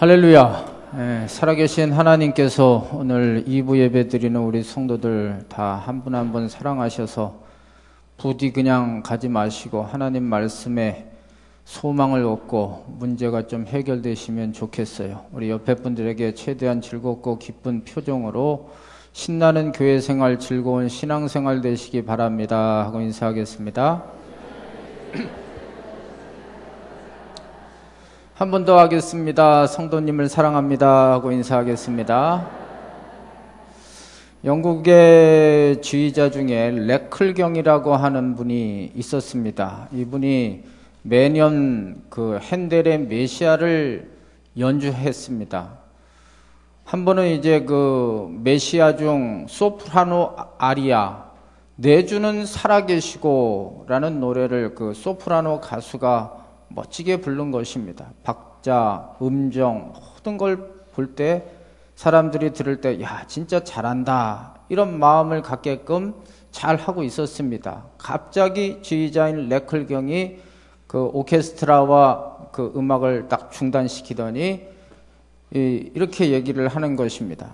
할렐루야. 살아계신 하나님께서 오늘 2부 예배 드리는 우리 성도들 다 한 분 한 분 사랑하셔서 부디 그냥 가지 마시고 하나님 말씀에 소망을 얻고 문제가 좀 해결되시면 좋겠어요. 우리 옆에 분들에게 최대한 즐겁고 기쁜 표정으로 신나는 교회 생활, 즐거운 신앙생활 되시기 바랍니다 하고 인사하겠습니다. 한 번 더 하겠습니다. 성도님을 사랑합니다 하고 인사하겠습니다. 영국의 지휘자 중에 레클경이라고 하는 분이 있었습니다. 이분이 매년 그 핸델의 메시아를 연주했습니다. 한 번은 이제 그 메시아 중 소프라노 아리아 내주는 살아계시고 라는 노래를 그 소프라노 가수가 멋지게 부른 것입니다. 박자, 음정 모든 걸 볼 때 사람들이 들을 때 야 진짜 잘한다 이런 마음을 갖게끔 잘 하고 있었습니다. 갑자기 지휘자인 레클경이 그 오케스트라와 그 음악을 딱 중단시키더니 이렇게 얘기를 하는 것입니다.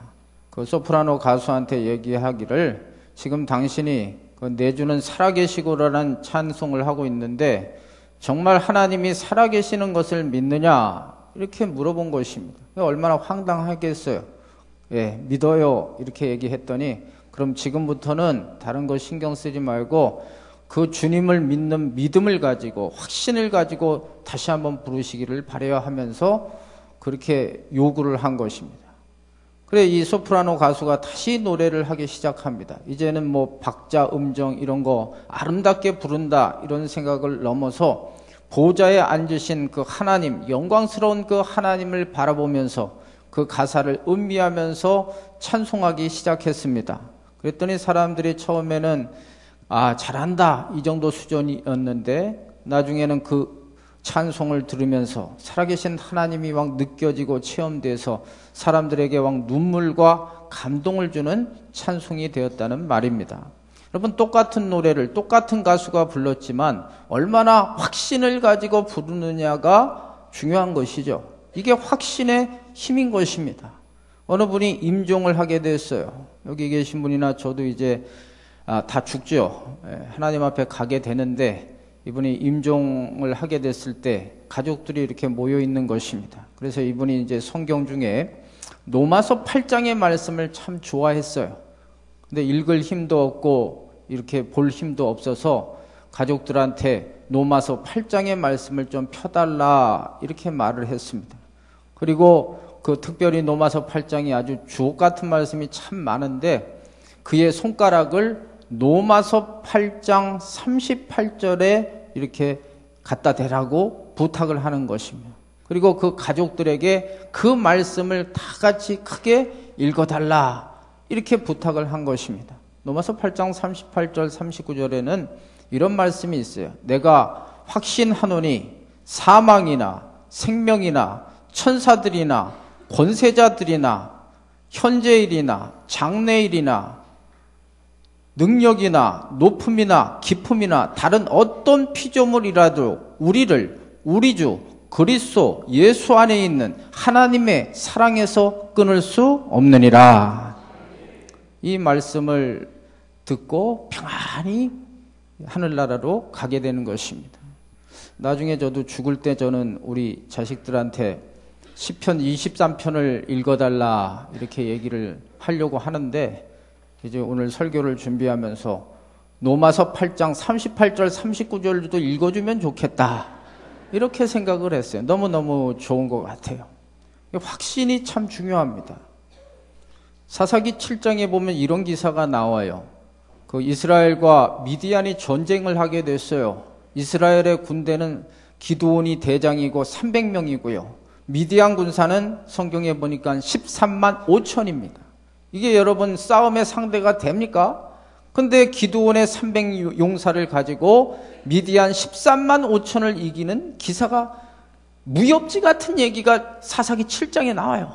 그 소프라노 가수한테 얘기하기를 지금 당신이 그 내주는 살아계시고라는 찬송을 하고 있는데 정말 하나님이 살아계시는 것을 믿느냐 이렇게 물어본 것입니다. 얼마나 황당하겠어요. 예, 믿어요 이렇게 얘기했더니 그럼 지금부터는 다른 거 신경 쓰지 말고 그 주님을 믿는 믿음을 가지고 확신을 가지고 다시 한번 부르시기를 바라야 하면서 그렇게 요구를 한 것입니다. 그래 이 소프라노 가수가 다시 노래를 하기 시작합니다. 이제는 뭐 박자, 음정 이런 거 아름답게 부른다 이런 생각을 넘어서 보좌에 앉으신 그 하나님, 영광스러운 그 하나님을 바라보면서 그 가사를 음미하면서 찬송하기 시작했습니다. 그랬더니 사람들이 처음에는 아 잘한다 이 정도 수준이었는데 나중에는 그 찬송을 들으면서 살아계신 하나님이 막 느껴지고 체험돼서 사람들에게 막 눈물과 감동을 주는 찬송이 되었다는 말입니다. 여러분 똑같은 노래를 똑같은 가수가 불렀지만 얼마나 확신을 가지고 부르느냐가 중요한 것이죠. 이게 확신의 힘인 것입니다. 어느 분이 임종을 하게 됐어요. 여기 계신 분이나 저도 이제 다 죽죠. 하나님 앞에 가게 되는데 이분이 임종을 하게 됐을 때 가족들이 이렇게 모여 있는 것입니다. 그래서 이분이 이제 성경 중에 로마서 8장의 말씀을 참 좋아했어요. 근데 읽을 힘도 없고 이렇게 볼 힘도 없어서 가족들한테 로마서 8장의 말씀을 좀 펴달라 이렇게 말을 했습니다. 그리고 그 특별히 로마서 8장이 아주 주옥 같은 말씀이 참 많은데 그의 손가락을 로마서 8장 38절에 이렇게 갖다 대라고 부탁을 하는 것입니다. 그리고 그 가족들에게 그 말씀을 다 같이 크게 읽어달라 이렇게 부탁을 한 것입니다. 로마서 8장 38절 39절에는 이런 말씀이 있어요. 내가 확신하노니 사망이나 생명이나 천사들이나 권세자들이나 현재일이나 장래일이나 능력이나 높음이나 깊음이나 다른 어떤 피조물이라도 우리를 우리 주 그리스도 예수 안에 있는 하나님의 사랑에서 끊을 수 없느니라. 이 말씀을 듣고 평안히 하늘나라로 가게 되는 것입니다. 나중에 저도 죽을 때 저는 우리 자식들한테 시편 23편을 읽어달라 이렇게 얘기를 하려고 하는데 이제 오늘 설교를 준비하면서 로마서 8장 38절 39절도 읽어주면 좋겠다 이렇게 생각을 했어요. 너무너무 좋은 것 같아요. 확신이 참 중요합니다. 사사기 7장에 보면 이런 기사가 나와요. 그 이스라엘과 미디안이 전쟁을 하게 됐어요. 이스라엘의 군대는 기드온이 대장이고 300명이고요. 미디안 군사는 성경에 보니까 13만 5천입니다. 이게 여러분 싸움의 상대가 됩니까? 근데 기드온의 300용사를 가지고 미디안 13만 5천을 이기는 기사가 무협지 같은 얘기가 사사기 7장에 나와요.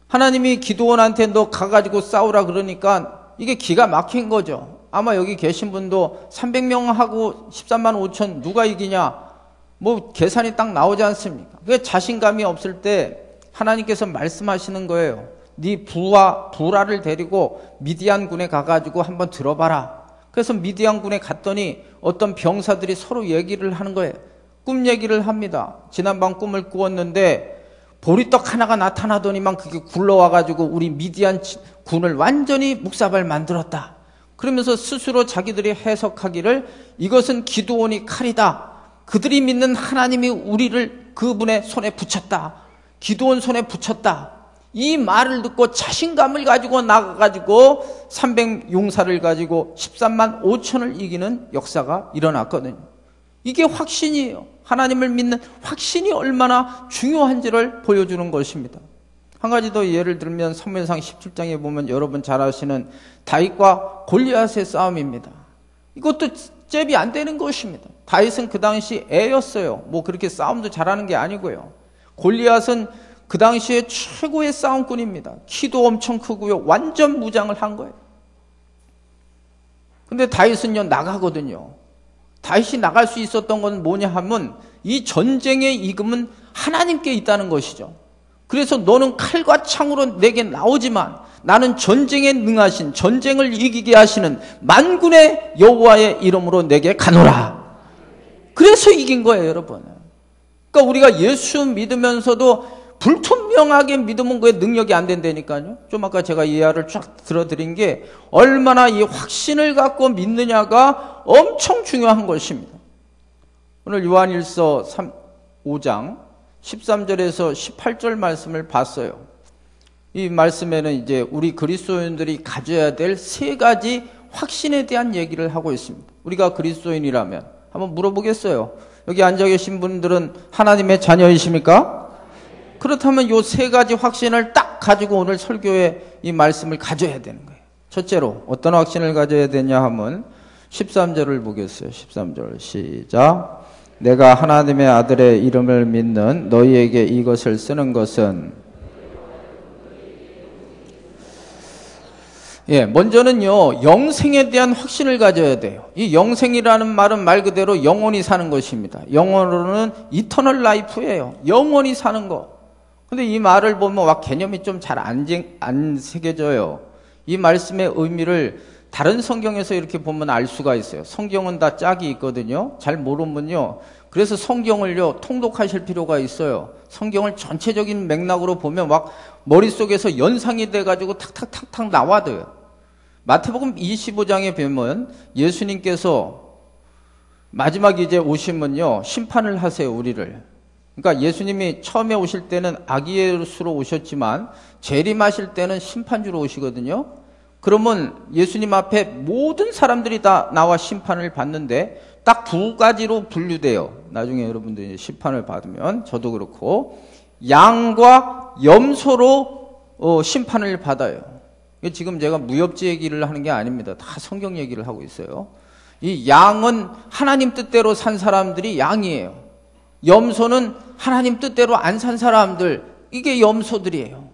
하나님이 기드온한테 너 가가지고 싸우라 그러니까 이게 기가 막힌 거죠. 아마 여기 계신 분도 300명하고 13만 5천 누가 이기냐 뭐 계산이 딱 나오지 않습니까? 그게 자신감이 없을 때 하나님께서 말씀하시는 거예요. 네 부와 부라를 데리고 미디안군에 가가지고 한번 들어봐라. 그래서 미디안군에 갔더니 어떤 병사들이 서로 얘기를 하는 거예요. 꿈 얘기를 합니다. 지난밤 꿈을 꾸었는데 보리떡 하나가 나타나더니만 그게 굴러와가지고 우리 미디안 군을 완전히 묵사발 만들었다. 그러면서 스스로 자기들이 해석하기를 이것은 기드온이 칼이다. 그들이 믿는 하나님이 우리를 그분의 손에 붙였다. 기드온 손에 붙였다. 이 말을 듣고 자신감을 가지고 나가가지고 300용사를 가지고 13만 5천을 이기는 역사가 일어났거든요. 이게 확신이에요. 하나님을 믿는 확신이 얼마나 중요한지를 보여주는 것입니다. 한 가지 더 예를 들면 사무엘상 17장에 보면 여러분 잘 아시는 다윗과 골리앗의 싸움입니다. 이것도 잽이 안 되는 것입니다. 다윗은 그 당시 애였어요. 뭐 그렇게 싸움도 잘하는 게 아니고요. 골리앗은 그 당시에 최고의 싸움꾼입니다. 키도 엄청 크고요. 완전 무장을 한 거예요. 근데 다윗은요 나가거든요. 다윗이 나갈 수 있었던 건 뭐냐 하면 이 전쟁의 이금은 하나님께 있다는 것이죠. 그래서 너는 칼과 창으로 내게 나오지만 나는 전쟁에 능하신, 전쟁을 이기게 하시는 만군의 여호와의 이름으로 내게 가노라. 그래서 이긴 거예요, 여러분. 그러니까 우리가 예수 믿으면서도 불투명하게 믿으면 그의 능력이 안 된다니까요. 좀 아까 제가 이해를 쫙 들어드린 게 얼마나 이 확신을 갖고 믿느냐가 엄청 중요한 것입니다. 오늘 요한일서 5장 13절에서 18절 말씀을 봤어요. 이 말씀에는 이제 우리 그리스도인들이 가져야 될 세 가지 확신에 대한 얘기를 하고 있습니다. 우리가 그리스도인이라면 한번 물어보겠어요. 여기 앉아 계신 분들은 하나님의 자녀이십니까? 그렇다면 이 세 가지 확신을 딱 가지고 오늘 설교에 이 말씀을 가져야 되는 거예요. 첫째로 어떤 확신을 가져야 되냐 하면 13절을 보겠어요. 13절 시작. 내가 하나님의 아들의 이름을 믿는 너희에게 이것을 쓰는 것은 먼저는요 영생에 대한 확신을 가져야 돼요. 이 영생이라는 말은 말 그대로 영원히 사는 것입니다. 영어로는 이터널 라이프예요. 영원히 사는 거. 근데 이 말을 보면 와 개념이 좀 잘 안 새겨져요. 이 말씀의 의미를 다른 성경에서 이렇게 보면 알 수가 있어요. 성경은 다 짝이 있거든요. 잘 모르면요. 그래서 성경을요 통독하실 필요가 있어요. 성경을 전체적인 맥락으로 보면 막 머릿속에서 연상이 돼가지고 탁탁탁탁 나와도요. 마태복음 25장에 보면 예수님께서 마지막 이제 오시면요 심판을 하세요, 우리를. 그러니까 예수님이 처음에 오실 때는 아기 예수로 오셨지만 재림하실 때는 심판주로 오시거든요. 그러면 예수님 앞에 모든 사람들이 다 나와 심판을 받는데 딱 두 가지로 분류돼요. 나중에 여러분들이 심판을 받으면 저도 그렇고 양과 염소로 심판을 받아요. 지금 제가 무협지 얘기를 하는 게 아닙니다. 다 성경 얘기를 하고 있어요. 이 양은 하나님 뜻대로 산 사람들이 양이에요. 염소는 하나님 뜻대로 안 산 사람들, 이게 염소들이에요.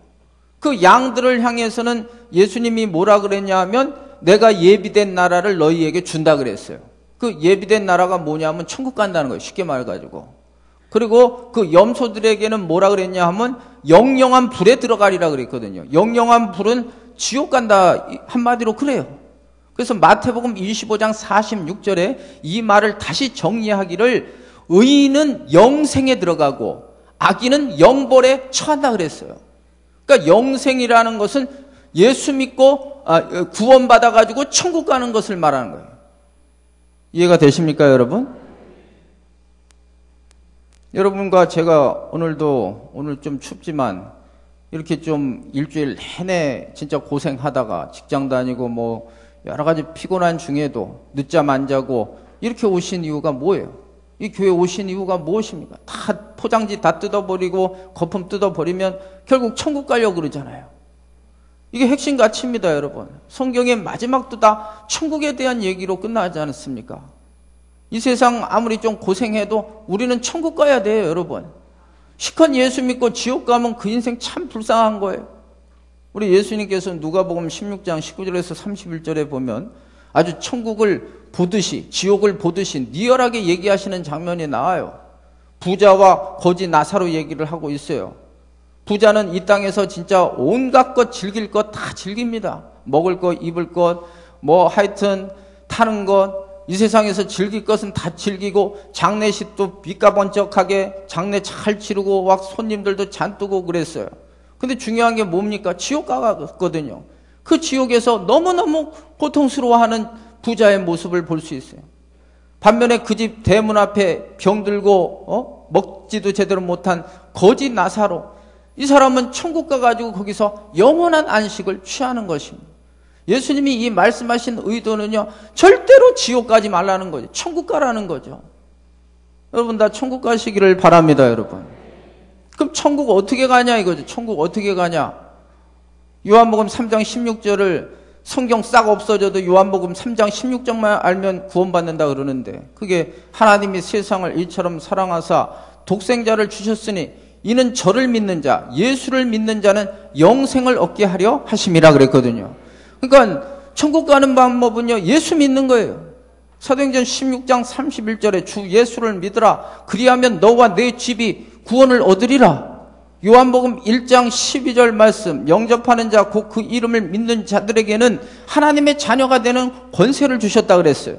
그 양들을 향해서는 예수님이 뭐라 그랬냐 하면 내가 예비된 나라를 너희에게 준다 그랬어요. 그 예비된 나라가 뭐냐면 천국 간다는 거예요. 쉽게 말해가지고. 그리고 그 염소들에게는 뭐라 그랬냐 하면 영영한 불에 들어가리라 그랬거든요. 영영한 불은 지옥 간다, 한마디로 그래요. 그래서 마태복음 25장 46절에 이 말을 다시 정리하기를 의인은 영생에 들어가고 악인은 영벌에 처한다 그랬어요. 그러니까 영생이라는 것은 예수 믿고 구원받아가지고 천국 가는 것을 말하는 거예요. 이해가 되십니까, 여러분? 여러분과 제가 오늘 좀 춥지만 이렇게 좀 일주일 내내 진짜 고생하다가 직장 다니고 뭐 여러 가지 피곤한 중에도 늦잠 안 자고 이렇게 오신 이유가 뭐예요? 이 교회 오신 이유가 무엇입니까? 다 포장지 다 뜯어버리고 거품 뜯어버리면 결국 천국 가려고 그러잖아요. 이게 핵심 가치입니다, 여러분. 성경의 마지막도 다 천국에 대한 얘기로 끝나지 않았습니까? 이 세상 아무리 좀 고생해도 우리는 천국 가야 돼요, 여러분. 시컨 예수 믿고 지옥 가면 그 인생 참 불쌍한 거예요. 우리 예수님께서 누가복음 16장 19절에서 31절에 보면 아주 천국을 보듯이 지옥을 보듯이 리얼하게 얘기하시는 장면이 나와요. 부자와 거지 나사로 얘기를 하고 있어요. 부자는 이 땅에서 진짜 온갖 것 즐길 것 다 즐깁니다. 먹을 것, 입을 것, 뭐 하여튼 타는 것, 이 세상에서 즐길 것은 다 즐기고 장례식도 빛가번쩍하게 장례 잘 치르고 막 손님들도 잔뜩 오고 그랬어요. 근데 중요한 게 뭡니까? 지옥 가거든요. 그 지옥에서 너무너무 고통스러워하는 부자의 모습을 볼 수 있어요. 반면에 그 집 대문 앞에 병들고 먹지도 제대로 못한 거지 나사로, 이 사람은 천국 가가지고 거기서 영원한 안식을 취하는 것입니다. 예수님이 이 말씀하신 의도는요, 절대로 지옥 가지 말라는 거죠. 천국 가라는 거죠. 여러분 다 천국 가시기를 바랍니다, 여러분. 그럼 천국 어떻게 가냐 이거죠. 천국 어떻게 가냐. 요한복음 3장 16절을 성경 싹 없어져도 요한복음 3장 16절만 알면 구원받는다 그러는데, 그게 하나님이 세상을 이처럼 사랑하사 독생자를 주셨으니 이는 저를 믿는 자, 예수를 믿는 자는 영생을 얻게 하려 하심이라 그랬거든요. 그러니까 천국 가는 방법은요, 예수 믿는 거예요. 사도행전 16장 31절에 주 예수를 믿으라. 그리하면 너와 내 집이 구원을 얻으리라. 요한복음 1장 12절 말씀, 영접하는 자, 곧 그 이름을 믿는 자들에게는 하나님의 자녀가 되는 권세를 주셨다 그랬어요.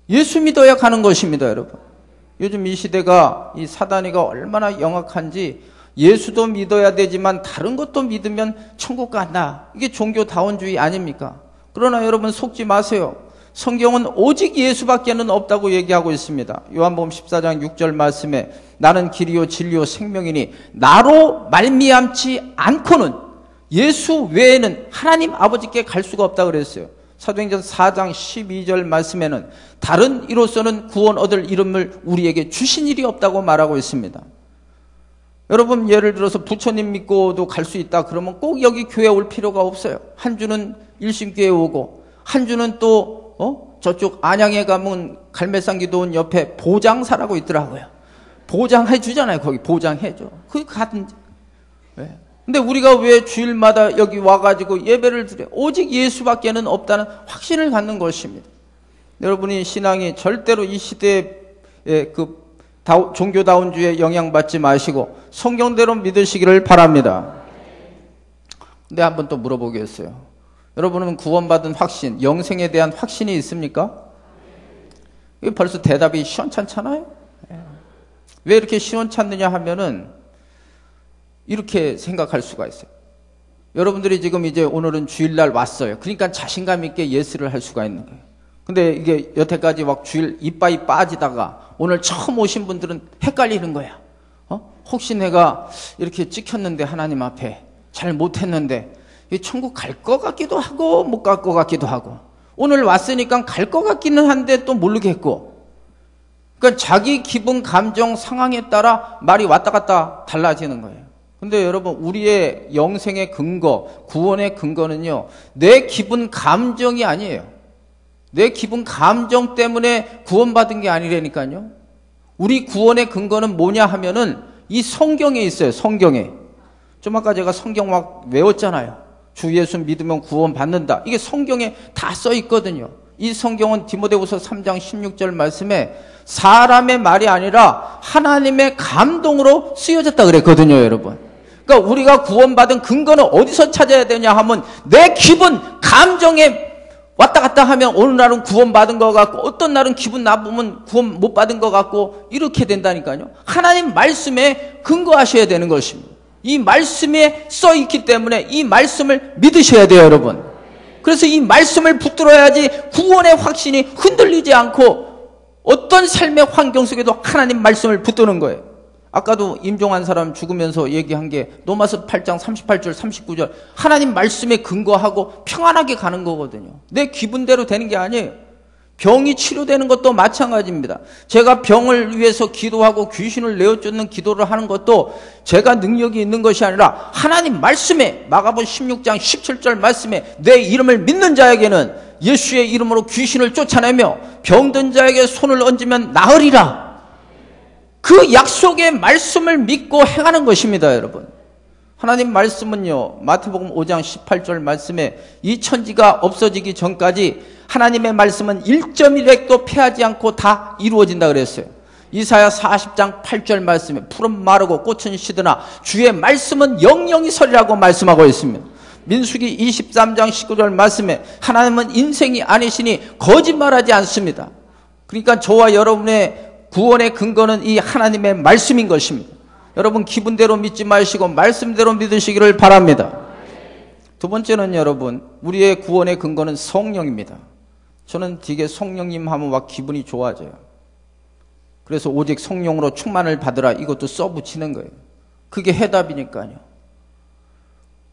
예수 믿어야 가는 것입니다, 여러분. 요즘 이 시대가, 이 사단이가 얼마나 영악한지, 예수도 믿어야 되지만 다른 것도 믿으면 천국 간다. 이게 종교다원주의 아닙니까? 그러나 여러분 속지 마세요. 성경은 오직 예수밖에는 없다고 얘기하고 있습니다. 요한복음 14장 6절 말씀에 나는 길이요 진리요 생명이니 나로 말미암지 않고는, 예수 외에는 하나님 아버지께 갈 수가 없다 그랬어요. 사도행전 4장 12절 말씀에는 다른 이로서는 구원 얻을 이름을 우리에게 주신 일이 없다고 말하고 있습니다. 여러분 예를 들어서 부처님 믿고도 갈 수 있다 그러면 꼭 여기 교회 올 필요가 없어요. 한 주는 일심교회 오고, 한 주는 또 저쪽 안양에 가면 갈매산기도원 옆에 보장사라고 있더라고요. 보장해 주잖아요. 거기 보장해줘. 그게 가든지. 왜? 근데 우리가 왜 주일마다 여기 와가지고 예배를 드려? 오직 예수밖에는 없다는 확신을 갖는 것입니다. 여러분이 신앙이 절대로 이 시대의 그 종교다운주의에 영향받지 마시고 성경대로 믿으시기를 바랍니다. 근데 한번 또 물어보겠어요. 여러분은 구원받은 확신, 영생에 대한 확신이 있습니까? 이게 벌써 대답이 시원찮잖아요? 왜 이렇게 시원찮느냐 하면은 이렇게 생각할 수가 있어요. 여러분들이 지금 이제 오늘은 주일날 왔어요. 그러니까 자신감 있게 예스를 할 수가 있는 거예요. 근데 이게 여태까지 막 주일 이빠이 빠지다가 오늘 처음 오신 분들은 헷갈리는 거야. 혹시 내가 이렇게 찍혔는데 하나님 앞에 잘 못했는데 천국 갈 것 같기도 하고 못 갈 것 같기도 하고, 오늘 왔으니까 갈 것 같기는 한데 또 모르겠고, 그러니까 자기 기분, 감정, 상황에 따라 말이 왔다 갔다 달라지는 거예요. 근데 여러분 우리의 영생의 근거, 구원의 근거는요, 내 기분, 감정이 아니에요. 내 기분, 감정 때문에 구원받은 게 아니라니까요. 우리 구원의 근거는 뭐냐 하면은 이 성경에 있어요. 성경에. 좀 아까 제가 성경 막 외웠잖아요. 주 예수 믿으면 구원받는다. 이게 성경에 다 써 있거든요. 이 성경은 디모데후서 3장 16절 말씀에 사람의 말이 아니라 하나님의 감동으로 쓰여졌다 그랬거든요, 여러분. 그러니까 우리가 구원받은 근거는 어디서 찾아야 되냐 하면 내 기분, 감정에 왔다 갔다 하면 어느 날은 구원받은 것 같고 어떤 날은 기분 나쁘면 구원 못 받은 것 같고 이렇게 된다니까요. 하나님 말씀에 근거하셔야 되는 것입니다. 이 말씀에 써 있기 때문에 이 말씀을 믿으셔야 돼요, 여러분. 그래서 이 말씀을 붙들어야지 구원의 확신이 흔들리지 않고 어떤 삶의 환경 속에도 하나님 말씀을 붙드는 거예요. 아까도 임종한 사람 죽으면서 얘기한 게 로마서 8장 38절 39절 하나님 말씀에 근거하고 평안하게 가는 거거든요. 내 기분대로 되는 게 아니에요. 병이 치료되는 것도 마찬가지입니다. 제가 병을 위해서 기도하고 귀신을 내어쫓는 기도를 하는 것도 제가 능력이 있는 것이 아니라 하나님 말씀에, 마가복음 16장 17절 말씀에 내 이름을 믿는 자에게는 예수의 이름으로 귀신을 쫓아내며 병든 자에게 손을 얹으면 나으리라. 그 약속의 말씀을 믿고 행하는 것입니다, 여러분. 하나님 말씀은요, 마태복음 5장 18절 말씀에 이 천지가 없어지기 전까지 하나님의 말씀은 1.1획도 패하지 않고 다 이루어진다 그랬어요. 이사야 40장 8절 말씀에 푸른 마르고 꽃은 시드나 주의 말씀은 영영이 서리라고 말씀하고 있습니다. 민수기 23장 19절 말씀에 하나님은 인생이 아니시니 거짓말하지 않습니다. 그러니까 저와 여러분의 구원의 근거는 이 하나님의 말씀인 것입니다. 여러분 기분대로 믿지 마시고 말씀대로 믿으시기를 바랍니다. 두 번째는 여러분, 우리의 구원의 근거는 성령입니다. 저는 되게 성령님 하면 막 기분이 좋아져요. 그래서 오직 성령으로 충만을 받으라, 이것도 써붙이는 거예요. 그게 해답이니까요.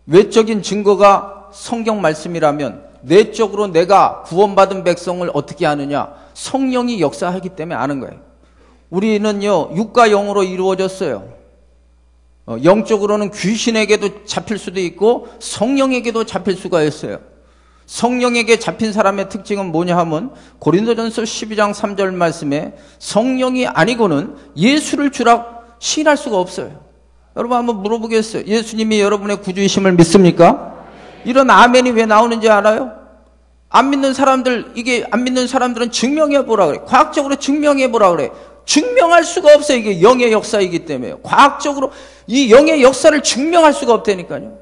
외적인 증거가 성경 말씀이라면 내적으로 내가 구원받은 백성을 어떻게 아느냐? 성령이 역사하기 때문에 아는 거예요. 우리는요, 육과 영으로 이루어졌어요. 영적으로는 귀신에게도 잡힐 수도 있고 성령에게도 잡힐 수가 있어요. 성령에게 잡힌 사람의 특징은 뭐냐 하면 고린도전서 12장 3절 말씀에 성령이 아니고는 예수를 주라 시인할 수가 없어요. 여러분 한번 물어보겠어요. 예수님이 여러분의 구주이심을 믿습니까? 이런 아멘이 왜 나오는지 알아요? 안 믿는 사람들은 증명해 보라 그래. 과학적으로 증명해 보라 그래. 증명할 수가 없어요. 이게 영의 역사이기 때문에. 과학적으로 이 영의 역사를 증명할 수가 없다니까요.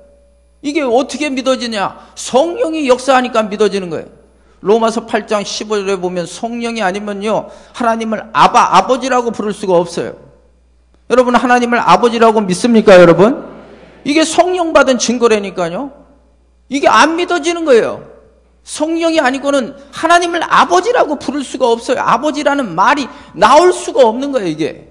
이게 어떻게 믿어지냐? 성령이 역사하니까 믿어지는 거예요. 로마서 8장 15절에 보면 성령이 아니면요, 하나님을 아버지라고 부를 수가 없어요. 여러분 하나님을 아버지라고 믿습니까, 여러분? 이게 성령 받은 증거라니까요. 이게 안 믿어지는 거예요. 성령이 아니고는 하나님을 아버지라고 부를 수가 없어요. 아버지라는 말이 나올 수가 없는 거예요, 이게.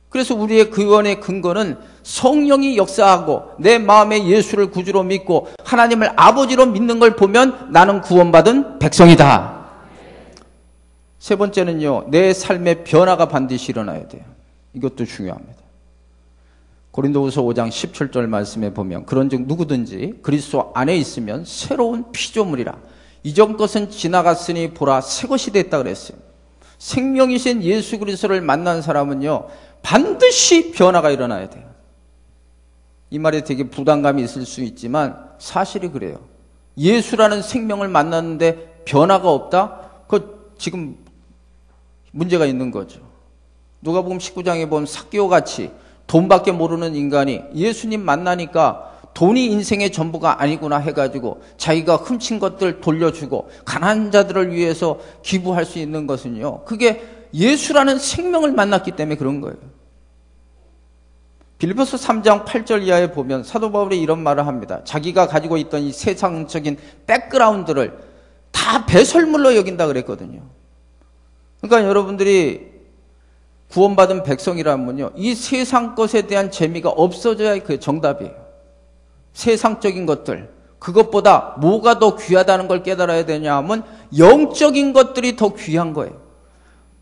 그래서 우리의 구원의 근거는 성령이 역사하고 내 마음에 예수를 구주로 믿고 하나님을 아버지로 믿는 걸 보면 나는 구원받은 백성이다. 세 번째는요, 내 삶의 변화가 반드시 일어나야 돼요. 이것도 중요합니다. 고린도후서 5장 17절 말씀에 보면 그런즉 누구든지 그리스도 안에 있으면 새로운 피조물이라. 이전 것은 지나갔으니 보라 새 것이 됐다 그랬어요. 생명이신 예수 그리스도를 만난 사람은요, 반드시 변화가 일어나야 돼요. 이 말에 되게 부담감이 있을 수 있지만 사실이 그래요. 예수라는 생명을 만났는데 변화가 없다? 그거 지금 문제가 있는 거죠. 누가복음 19장에 보면 삭개오 같이 돈밖에 모르는 인간이 예수님 만나니까 돈이 인생의 전부가 아니구나 해가지고 자기가 훔친 것들 돌려주고 가난한 자들을 위해서 기부할 수 있는 것은요, 그게 예수라는 생명을 만났기 때문에 그런 거예요. 빌립보서 3장 8절 이하에 보면 사도 바울이 이런 말을 합니다. 자기가 가지고 있던 이 세상적인 백그라운드를 다 배설물로 여긴다 그랬거든요. 그러니까 여러분들이 구원받은 백성이라면요, 이 세상 것에 대한 재미가 없어져야 그게 정답이에요. 세상적인 것들, 그것보다 뭐가 더 귀하다는 걸 깨달아야 되냐 하면 영적인 것들이 더 귀한 거예요.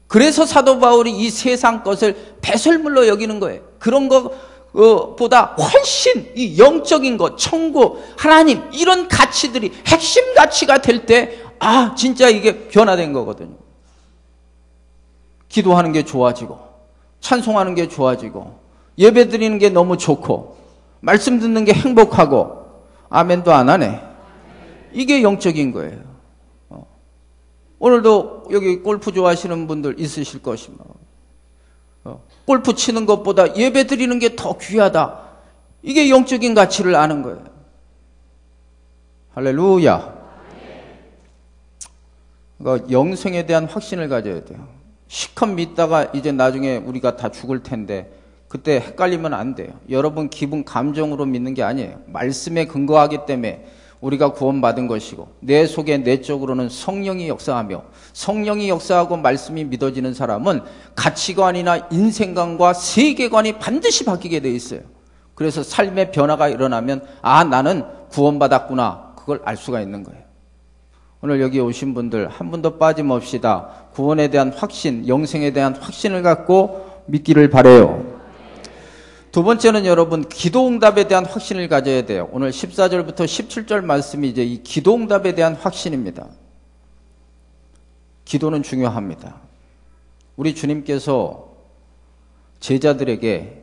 그래서 사도 바울이 이 세상 것을 배설물로 여기는 거예요. 그런 것보다 훨씬 이 영적인 것, 천국, 하나님, 이런 가치들이 핵심 가치가 될 때, 아, 진짜 이게 변화된 거거든요. 기도하는 게 좋아지고 찬송하는 게 좋아지고 예배 드리는 게 너무 좋고 말씀 듣는 게 행복하고 아멘도 안 하네. 이게 영적인 거예요. 오늘도 여기 골프 좋아하시는 분들 있으실 것입니다. 골프 치는 것보다 예배 드리는 게 더 귀하다. 이게 영적인 가치를 아는 거예요. 할렐루야. 그러니까 영생에 대한 확신을 가져야 돼요. 시컷 믿다가 이제 나중에 우리가 다 죽을 텐데 그때 헷갈리면 안 돼요. 여러분 기분 감정으로 믿는 게 아니에요. 말씀에 근거하기 때문에 우리가 구원받은 것이고 내 속에 내적으로는 성령이 역사하며 성령이 역사하고 말씀이 믿어지는 사람은 가치관이나 인생관과 세계관이 반드시 바뀌게 돼 있어요. 그래서 삶의 변화가 일어나면 아, 나는 구원받았구나, 그걸 알 수가 있는 거예요. 오늘 여기 오신 분들 한 분도 빠짐없이 다 구원에 대한 확신, 영생에 대한 확신을 갖고 믿기를 바라요. 두 번째는 여러분 기도응답에 대한 확신을 가져야 돼요. 오늘 14절부터 17절 말씀이 이제 이 기도응답에 대한 확신입니다. 기도는 중요합니다. 우리 주님께서 제자들에게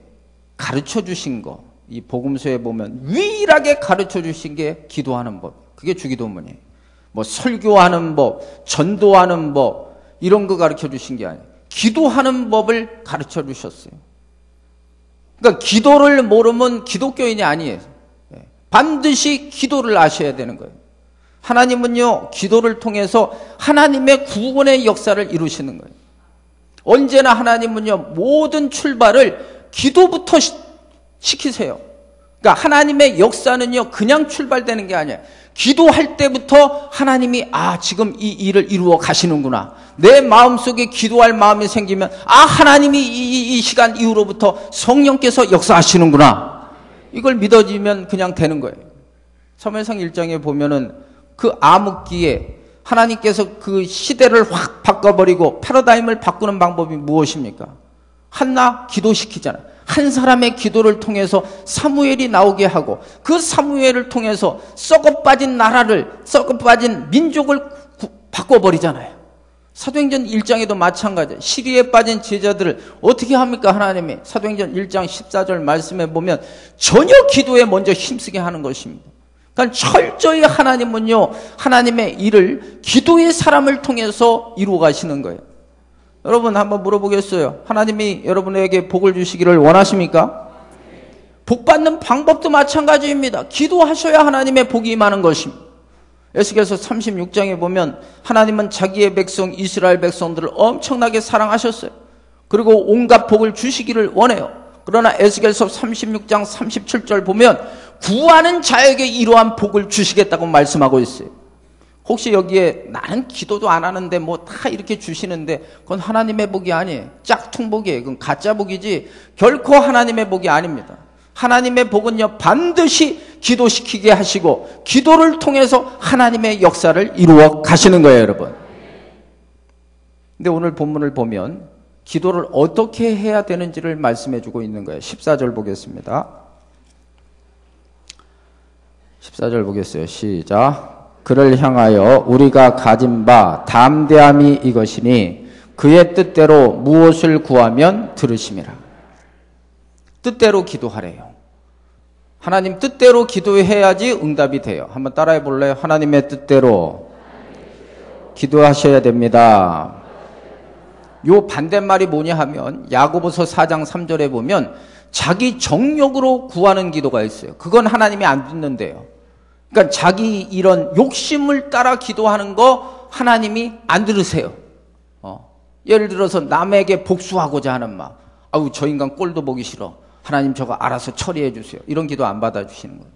가르쳐 주신 거, 이 복음서에 보면 유일하게 가르쳐 주신 게 기도하는 법. 그게 주기도문이에요. 뭐 설교하는 법, 전도하는 법 이런 거 가르쳐 주신 게 아니에요. 기도하는 법을 가르쳐 주셨어요. 그러니까 기도를 모르면 기독교인이 아니에요. 반드시 기도를 아셔야 되는 거예요. 하나님은요, 기도를 통해서 하나님의 구원의 역사를 이루시는 거예요. 언제나 하나님은요, 모든 출발을 기도부터 시키세요. 그러니까 하나님의 역사는요, 그냥 출발되는 게 아니에요. 기도할 때부터 하나님이 지금 이 일을 이루어 가시는구나. 내 마음속에 기도할 마음이 생기면 하나님이 이 시간 이후로부터 성령께서 역사하시는구나. 이걸 믿어지면 그냥 되는 거예요. 사무엘상 1장에 보면은 그 암흑기에 하나님께서 그 시대를 확 바꿔버리고 패러다임을 바꾸는 방법이 무엇입니까? 한나 기도시키잖아요. 한 사람의 기도를 통해서 사무엘이 나오게 하고 그 사무엘을 통해서 썩어빠진 나라를, 썩어빠진 민족을 바꿔버리잖아요. 사도행전 1장에도 마찬가지예요. 시리에 빠진 제자들을 어떻게 합니까? 하나님이 사도행전 1장 14절 말씀에 보면 전혀 기도에 먼저 힘쓰게 하는 것입니다. 그러니까 철저히 하나님은요, 하나님의 일을 기도의 사람을 통해서 이루어 가시는 거예요. 여러분 한번 물어보겠어요. 하나님이 여러분에게 복을 주시기를 원하십니까? 복 받는 방법도 마찬가지입니다. 기도하셔야 하나님의 복이 임하는 것입니다. 에스겔서 36장에 보면 하나님은 자기의 백성 이스라엘 백성들을 엄청나게 사랑하셨어요. 그리고 온갖 복을 주시기를 원해요. 그러나 에스겔서 36장 37절 보면 구하는 자에게 이러한 복을 주시겠다고 말씀하고 있어요. 혹시 여기에 나는 기도도 안 하는데 뭐 다 이렇게 주시는데 그건 하나님의 복이 아니에요. 짝퉁복이에요. 그건 가짜 복이지 결코 하나님의 복이 아닙니다. 하나님의 복은요, 반드시 기도시키게 하시고 기도를 통해서 하나님의 역사를 이루어 가시는 거예요, 여러분. 근데 오늘 본문을 보면 기도를 어떻게 해야 되는지를 말씀해 주고 있는 거예요. 14절 보겠습니다. 14절 보겠어요. 시작. 그를 향하여 우리가 가진 바 담대함이 이것이니 그의 뜻대로 무엇을 구하면 들으심이라. 뜻대로 기도하래요. 하나님 뜻대로 기도해야지 응답이 돼요. 한번 따라해 볼래요? 하나님의 뜻대로 기도하셔야 됩니다. 요 반대말이 뭐냐 하면 야고보서 4장 3절에 보면 자기 정욕으로 구하는 기도가 있어요. 그건 하나님이 안 듣는데요. 그러니까 자기 이런 욕심을 따라 기도하는 거 하나님이 안 들으세요. 예를 들어서 남에게 복수하고자 하는 마음. 아우 저 인간 꼴도 보기 싫어. 하나님 저거 알아서 처리해 주세요. 이런 기도 안 받아주시는 거예요.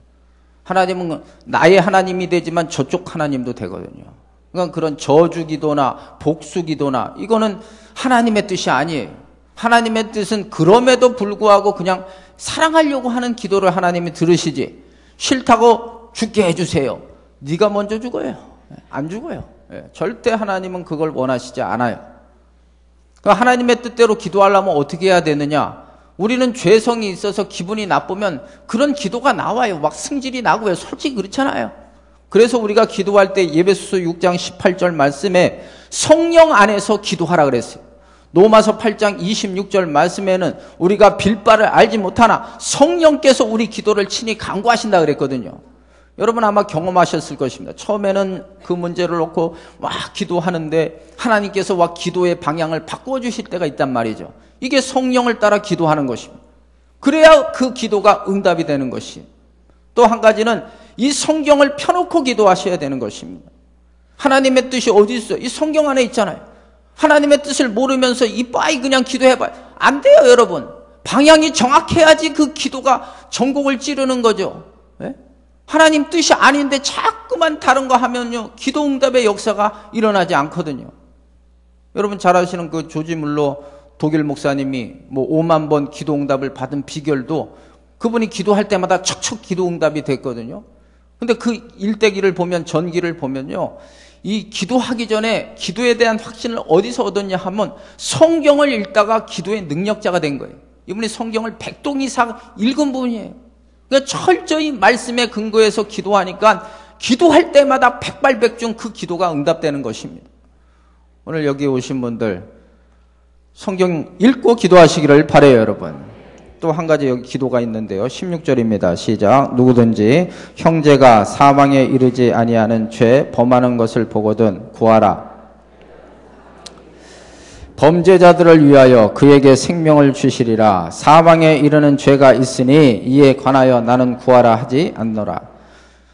하나님은 나의 하나님이 되지만 저쪽 하나님도 되거든요. 그러니까 그런 저주 기도나 복수 기도나 이거는 하나님의 뜻이 아니에요. 하나님의 뜻은 그럼에도 불구하고 그냥 사랑하려고 하는 기도를 하나님이 들으시지 싫다고 죽게 해주세요. 네가 먼저 죽어요. 안 죽어요. 절대 하나님은 그걸 원하시지 않아요. 그러니까 하나님의 뜻대로 기도하려면 어떻게 해야 되느냐? 우리는 죄성이 있어서 기분이 나쁘면 그런 기도가 나와요. 막 승질이 나고요. 솔직히 그렇잖아요. 그래서 우리가 기도할 때 예배소서 6장 18절 말씀에 성령 안에서 기도하라 그랬어요. 로마서 8장 26절 말씀에는 우리가 빌 바를 알지 못하나 성령께서 우리 기도를 친히 간구하신다 그랬거든요. 여러분 아마 경험하셨을 것입니다. 처음에는 그 문제를 놓고 막 기도하는데 하나님께서 막 기도의 방향을 바꾸어 주실 때가 있단 말이죠. 이게 성령을 따라 기도하는 것입니다. 그래야 그 기도가 응답이 되는 것이에요. 또 한 가지는 이 성경을 펴놓고 기도하셔야 되는 것입니다. 하나님의 뜻이 어디 있어요? 이 성경 안에 있잖아요. 하나님의 뜻을 모르면서 이빠이 그냥 기도해봐요. 안 돼요, 여러분. 방향이 정확해야지 그 기도가 전곡을 찌르는 거죠. 네? 하나님 뜻이 아닌데 자꾸만 다른 거 하면요, 기도 응답의 역사가 일어나지 않거든요. 여러분 잘 아시는 그 조지 물러 독일 목사님이 뭐 5만 번 기도 응답을 받은 비결도 그분이 기도할 때마다 척척 기도 응답이 됐거든요. 근데 그 일대기를 보면, 전기를 보면요, 이 기도하기 전에 기도에 대한 확신을 어디서 얻었냐 하면 성경을 읽다가 기도의 능력자가 된 거예요. 이분이 성경을 100동 이상 읽은 분이에요. 그러니까 철저히 말씀에 근거해서 기도하니까 기도할 때마다 백발백중 그 기도가 응답되는 것입니다. 오늘 여기 오신 분들 성경 읽고 기도하시기를 바라요, 여러분. 또 한 가지 여기 기도가 있는데요. 16절입니다. 시작. 누구든지 형제가 사망에 이르지 아니하는 죄 범하는 것을 보거든 구하라. 범죄자들을 위하여 그에게 생명을 주시리라. 사망에 이르는 죄가 있으니 이에 관하여 나는 구하라 하지 않노라.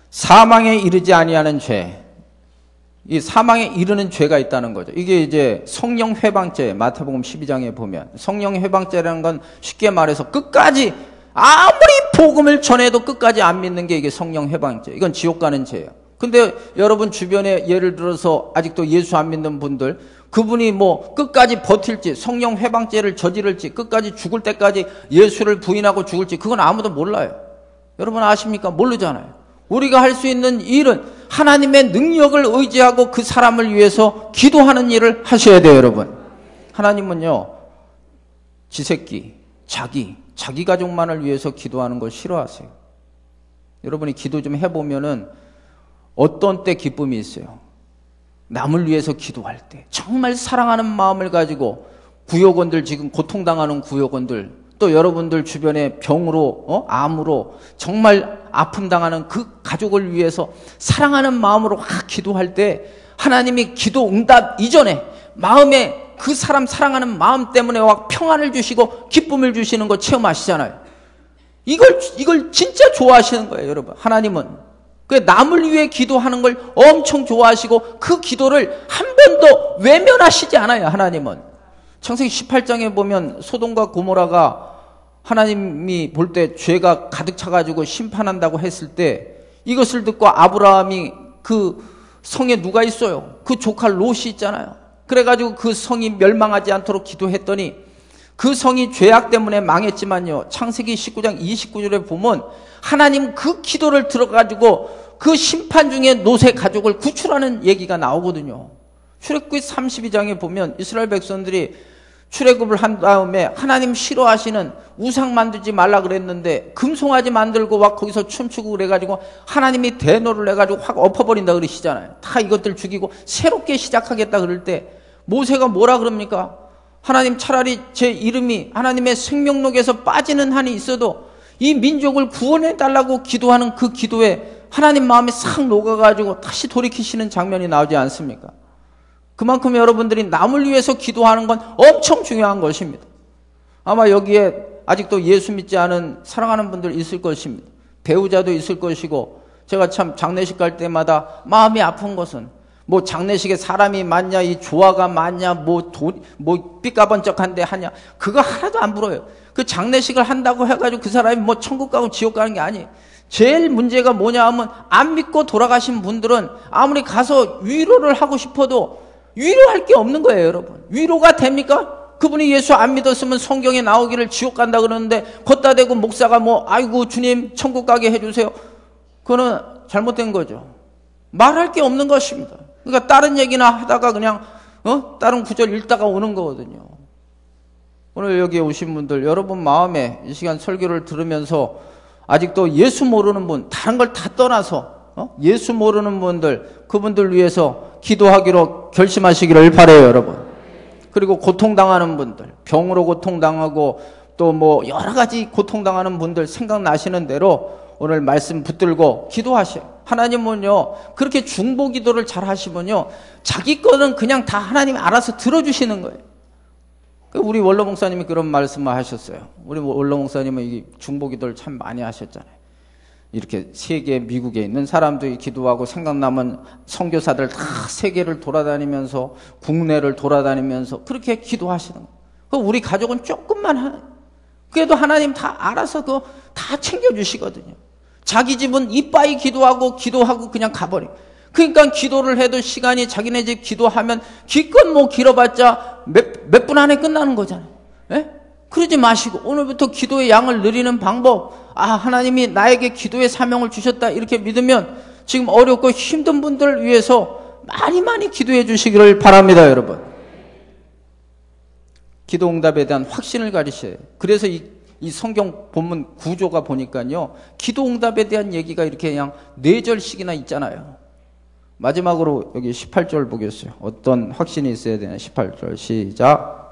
사망에 이르지 아니하는 죄, 이 사망에 이르는 죄가 있다는 거죠. 이게 이제 성령 회방죄, 마태복음 12장에 보면 성령 회방죄라는 건 쉽게 말해서 끝까지 아무리 복음을 전해도 끝까지 안 믿는 게 이게 성령 회방죄. 이건 지옥 가는 죄예요. 근데 여러분 주변에 예를 들어서 아직도 예수 안 믿는 분들, 그분이 뭐 끝까지 버틸지, 성령 회방죄를 저지를지, 끝까지 죽을 때까지 예수를 부인하고 죽을지, 그건 아무도 몰라요. 여러분 아십니까? 모르잖아요. 우리가 할 수 있는 일은 하나님의 능력을 의지하고 그 사람을 위해서 기도하는 일을 하셔야 돼요, 여러분. 하나님은요, 지 새끼, 자기 가족만을 위해서 기도하는 걸 싫어하세요. 여러분이 기도 좀 해보면은 어떤 때 기쁨이 있어요? 남을 위해서 기도할 때, 정말 사랑하는 마음을 가지고 구역원들, 지금 고통당하는 구역원들, 또 여러분들 주변에 병으로, 암으로 정말 아픔 당하는 그 가족을 위해서 사랑하는 마음으로 확 기도할 때 하나님이 기도 응답 이전에 마음에 그 사람 사랑하는 마음 때문에 확 평안을 주시고 기쁨을 주시는 거 체험하시잖아요. 이걸 진짜 좋아하시는 거예요, 여러분. 하나님은 그 남을 위해 기도하는 걸 엄청 좋아하시고 그 기도를 한 번도 외면하시지 않아요, 하나님은. 창세기 18장에 보면 소돔과 고모라가 하나님이 볼 때 죄가 가득 차가지고 심판한다고 했을 때 이것을 듣고 아브라함이 그 성에 누가 있어요? 그 조카 롯이 있잖아요. 그래가지고 그 성이 멸망하지 않도록 기도했더니 그 성이 죄악 때문에 망했지만요, 창세기 19장 29절에 보면 하나님 그 기도를 들어가지고 그 심판 중에 롯의 가족을 구출하는 얘기가 나오거든요. 출애굽기 32장에 보면 이스라엘 백성들이 출애굽을 한 다음에 하나님 싫어하시는 우상 만들지 말라 그랬는데 금송아지 만들고 막 거기서 춤추고 그래가지고 하나님이 대노를 해가지고 확 엎어버린다 그러시잖아요. 다 이것들 죽이고 새롭게 시작하겠다 그럴 때 모세가 뭐라 그럽니까? 하나님 차라리 제 이름이 하나님의 생명록에서 빠지는 한이 있어도 이 민족을 구원해달라고 기도하는 그 기도에 하나님 마음이 싹 녹아가지고 다시 돌이키시는 장면이 나오지 않습니까? 그만큼 여러분들이 남을 위해서 기도하는 건 엄청 중요한 것입니다. 아마 여기에 아직도 예수 믿지 않은 사랑하는 분들 있을 것입니다. 배우자도 있을 것이고, 제가 참 장례식 갈 때마다 마음이 아픈 것은 뭐 장례식에 사람이 많냐, 이 조화가 많냐, 뭐 삐까번쩍한데 하냐, 그거 하나도 안 불어요. 그 장례식을 한다고 해가지고 그 사람이 뭐 천국 가고 지옥 가는 게 아니에요. 제일 문제가 뭐냐 하면 안 믿고 돌아가신 분들은 아무리 가서 위로를 하고 싶어도 위로할 게 없는 거예요, 여러분. 위로가 됩니까? 그분이 예수 안 믿었으면 성경에 나오기를 지옥 간다 그러는데 걷다 대고 목사가 뭐 아이고 주님 천국 가게 해주세요. 그거는 잘못된 거죠. 말할 게 없는 것입니다. 그러니까 다른 얘기나 하다가 그냥 다른 구절 읽다가 오는 거거든요. 오늘 여기에 오신 분들, 여러분 마음에 이 시간 설교를 들으면서 아직도 예수 모르는 분, 다른 걸 다 떠나서 예수 모르는 분들, 그분들 위해서 기도하기로 결심하시기를 바라요, 여러분. 그리고 고통당하는 분들, 병으로 고통당하고 또 뭐 여러 가지 고통당하는 분들 생각나시는 대로 오늘 말씀 붙들고 기도하셔요. 하나님은요, 그렇게 중보 기도를 잘 하시면요, 자기 거는 그냥 다 하나님이 알아서 들어주시는 거예요. 우리 원로 목사님이 그런 말씀을 하셨어요. 우리 원로 목사님은 이 중보 기도를 참 많이 하셨잖아요. 이렇게 세계 미국에 있는 사람들이 기도하고 생각나면 선교사들 다 세계를 돌아다니면서 국내를 돌아다니면서 그렇게 기도하시는 거예요. 우리 가족은 조금만 하는, 그래도 하나님 다 알아서 그거 다 챙겨주시거든요. 자기 집은 이빠이 기도하고 그냥 가버려. 그러니까 기도를 해도 시간이 자기네 집 기도하면 기껏 뭐 길어봤자 몇 분 안에 끝나는 거잖아요. 예? 그러지 마시고 오늘부터 기도의 양을 늘리는 방법, 하나님이 나에게 기도의 사명을 주셨다 이렇게 믿으면 지금 어렵고 힘든 분들을 위해서 많이 기도해 주시기를 바랍니다, 여러분. 기도 응답에 대한 확신을 가지셔야 해요. 그래서 이 성경 본문 구조가 보니까요, 기도 응답에 대한 얘기가 이렇게 그냥 4절씩이나 있잖아요. 마지막으로 여기 18절 보겠어요. 어떤 확신이 있어야 되나? 18절 시작.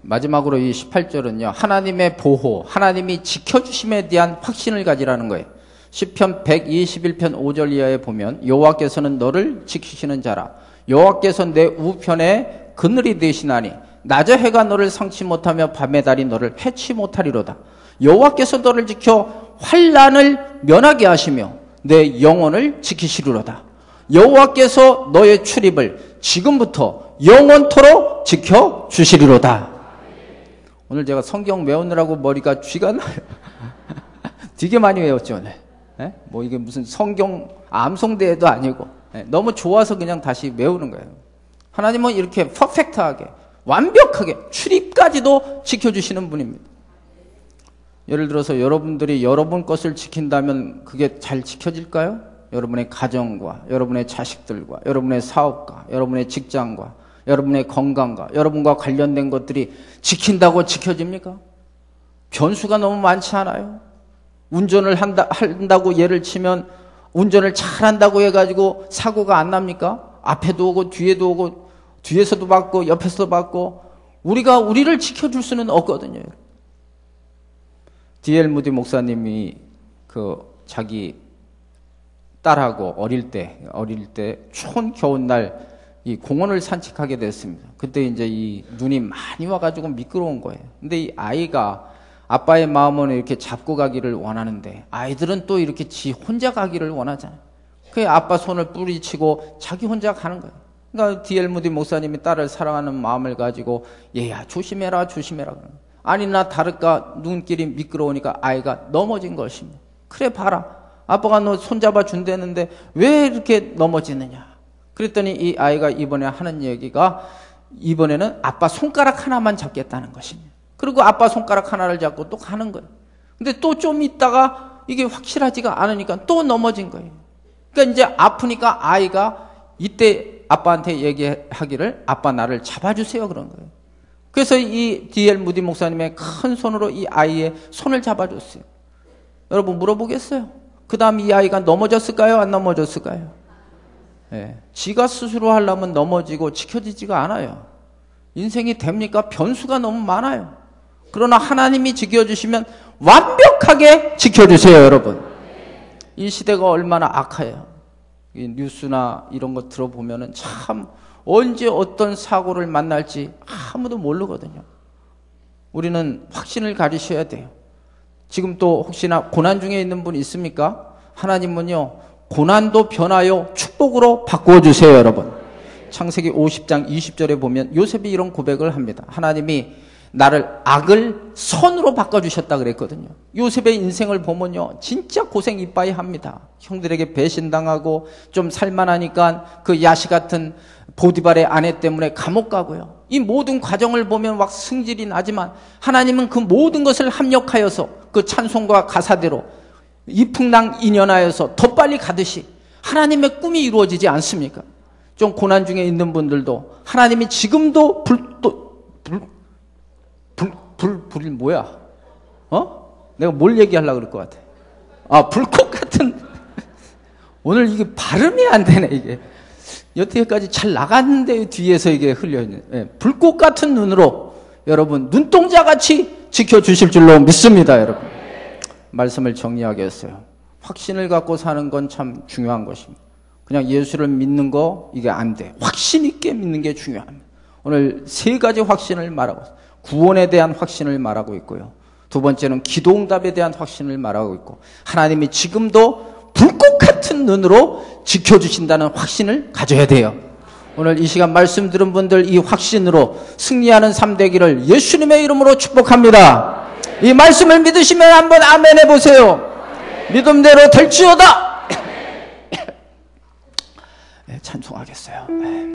마지막으로 이 18절은요. 하나님의 보호, 하나님이 지켜주심에 대한 확신을 가지라는 거예요. 시편 121편 5절 이하에 보면 여호와께서는 너를 지키시는 자라. 여호와께서 내 우편에 그늘이 되시나니 낮에 해가 너를 상치 못하며 밤의 달이 너를 해치 못하리로다. 여호와께서 너를 지켜 환난을 면하게 하시며 내 영혼을 지키시리로다. 여호와께서 너의 출입을 지금부터 영원토록 지켜주시리로다. 오늘 제가 성경 외우느라고 머리가 쥐가 나요. 되게 많이 외웠죠 오늘. 네? 뭐 이게 무슨 성경 암송대회도 아니고 너무 좋아서 그냥 다시 외우는 거예요. 하나님은 이렇게 퍼펙트하게 완벽하게 출입까지도 지켜주시는 분입니다. 예를 들어서 여러분들이 여러분 것을 지킨다면 그게 잘 지켜질까요? 여러분의 가정과 여러분의 자식들과 여러분의 사업과 여러분의 직장과 여러분의 건강과 여러분과 관련된 것들이 지킨다고 지켜집니까? 변수가 너무 많지 않아요? 운전을 한다고 예를 치면 운전을 잘한다고 해가지고 사고가 안 납니까? 앞에도 오고 뒤에도 오고 뒤에서도 받고 옆에서도 받고 우리가 우리를 지켜줄 수는 없거든요. D.L. 무디 목사님이 자기 딸하고 어릴 때 추운 겨울날 이 공원을 산책하게 됐습니다. 그때 이제 이 눈이 많이 와가지고 미끄러운 거예요. 근데 이 아이가 아빠의 마음은 이렇게 잡고 가기를 원하는데 아이들은 또 이렇게 지 혼자 가기를 원하잖아요. 그 아빠 손을 뿌리치고 자기 혼자 가는 거예요. 그러니까 D.L. 무디 목사님이 딸을 사랑하는 마음을 가지고 얘야 조심해라 조심해라. 아니나 다를까 눈길이 미끄러우니까 아이가 넘어진 것입니다. 그래 봐라. 아빠가 너 손잡아 준다는데 왜 이렇게 넘어지느냐. 그랬더니 이 아이가 이번에 하는 얘기가 이번에는 아빠 손가락 하나만 잡겠다는 것입니다. 그리고 아빠 손가락 하나를 잡고 또 가는 거예요. 근데 또 좀 있다가 이게 확실하지가 않으니까 또 넘어진 거예요. 그러니까 이제 아프니까 아이가 이때 아빠한테 얘기하기를 아빠 나를 잡아주세요 그런 거예요. 그래서 이 D.L. 무디 목사님의 큰 손으로 이 아이의 손을 잡아줬어요. 여러분 물어보겠어요? 그 다음 이 아이가 넘어졌을까요? 안 넘어졌을까요? 네. 지가 스스로 하려면 넘어지고 지켜지지가 않아요. 인생이 됩니까? 변수가 너무 많아요. 그러나 하나님이 지켜주시면 완벽하게 지켜주세요 여러분. 이 시대가 얼마나 악해요. 이 뉴스나 이런 거 들어보면은 참 언제 어떤 사고를 만날지 아무도 모르거든요. 우리는 확신을 가지셔야 돼요. 지금 또 혹시나 고난 중에 있는 분 있습니까? 하나님은요 고난도 변하여 축복으로 바꾸어 주세요 여러분. 창세기 50장 20절에 보면 요셉이 이런 고백을 합니다. 하나님이 나를 악을 선으로 바꿔주셨다 그랬거든요. 요셉의 인생을 보면요 진짜 고생 이빠이 합니다. 형들에게 배신당하고 좀 살만하니까 그 야시 같은 보디발의 아내 때문에 감옥 가고요. 이 모든 과정을 보면 막 승질이 나지만 하나님은 그 모든 것을 합력하여서 그 찬송과 가사대로 이풍당인연하여서 더 빨리 가듯이 하나님의 꿈이 이루어지지 않습니까? 좀 고난 중에 있는 분들도 하나님이 지금도 불이 뭐야? 내가 뭘 얘기하려고 그럴 것 같아. 불꽃 같은 오늘 이게 발음이 안 되네 이게. 여태까지 잘 나갔는데 뒤에서 이게 흘려있네. 불꽃 같은 눈으로 여러분 눈동자같이 지켜주실 줄로 믿습니다 여러분. 말씀을 정리하겠어요. 확신을 갖고 사는 건 참 중요한 것입니다. 그냥 예수를 믿는 거 이게 안 돼. 확신 있게 믿는 게 중요합니다. 오늘 세 가지 확신을 말하고 있어요. 구원에 대한 확신을 말하고 있고요. 두 번째는 기도응답에 대한 확신을 말하고 있고 하나님이 지금도 불꽃 같은 눈으로 지켜주신다는 확신을 가져야 돼요. 오늘 이 시간 말씀 들은 분들 이 확신으로 승리하는 삶 되기를 예수님의 이름으로 축복합니다. 이 말씀을 믿으시면 한번 아멘 해보세요. 믿음대로 될지어다. 찬송하겠어요.